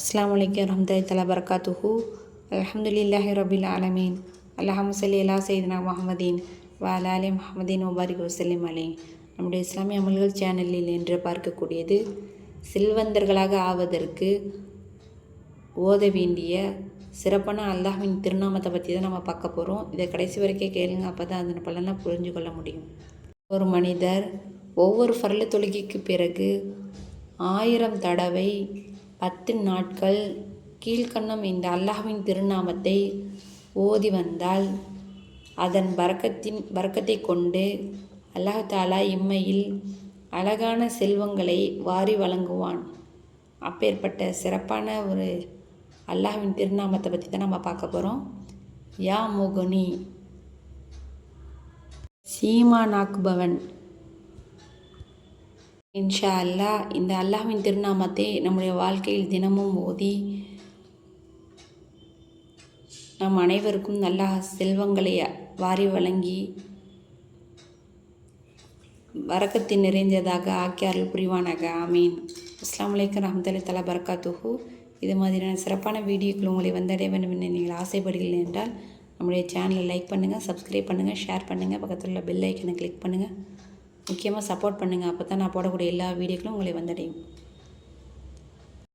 அஸ்ஸலாமு அலைக்கும் வரஹ்மத்துல்லாஹி தஆலா பரக்காத்துஹு. அல்ஹம்துலில்லாஹி ரபில் ஆலமீன். அல்லாஹும்ம ஸல்லி அலா சையதினா முஹம்மதின் வ அலா ஆலி முஹம்மதின் வபாரிக் வஸல்லிம் அலைஹி. நம்முடைய இஸ்லாமிய அமல்கள் சேனலில் என்று பார்க்கக்கூடியது செல்வந்தர்களாக ஆவதற்கு ஓத வேண்டிய சிறப்பான அல்லாஹ்வின் திருநாமத்தை பற்றி தான் நம்ம பார்க்க போகிறோம். இதை கடைசி வரைக்கும் கேளுங்க, அப்போ தான் அதன் பலனை புரிஞ்சு கொள்ள முடியும். ஒரு மனிதர் ஒவ்வொரு ஃபர்ல தொழுகைக்கு பிறகு 1000 தடவை 10 நாட்கள் கீழ்கண்ணும் இந்த அல்லாஹ்வின் திருநாமத்தை ஓதி வந்தால் அதன் பரக்கத்தை கொண்டு அல்லாஹ் தாலா இம்மையில் அழகான செல்வங்களை வாரி வழங்குவான். அப்பேற்பட்ட சிறப்பான ஒரு அல்லாஹ்வின் திருநாமத்தை பற்றி தான் நம்ம பார்க்க போகிறோம். யா முகுனி, சீமானாக்குபவன். இன்ஷா அல்லாஹ் இந்த அல்லாஹ்வின் திருநாமத்தை நம்முடைய வாழ்க்கையில் தினமும் ஓதி நம் அனைவருக்கும் அல்லாஹ் செல்வங்களை வாரி வழங்கி பரக்கத்தின் நிறைந்ததாக ஆக்கி அருள் புரிவானாக. ஆமீன். அஸ்ஸலாமு அலைக்கும் வரஹ்மத்துல்லாஹி தஆலா பரக்காத்துஹு. இது மாதிரியான சிறப்பான வீடியோக்கள் உங்களை வந்தடைய வேண்டும் என்று நீங்கள் ஆசைப்படுகிறீர்கள் என்றால் நம்முடைய சேனலை லைக் பண்ணுங்கள், சப்ஸ்கிரைப் பண்ணுங்கள், ஷேர் பண்ணுங்கள், பக்கத்தில் உள்ள பெல் ஐக்கனை கிளிக் பண்ணுங்கள். முக்கியமாக சப்போர்ட் பண்ணுங்கள். அப்போ தான் நான் போடக்கூடிய எல்லா வீடியோக்களும் உங்களை வந்தடையும்.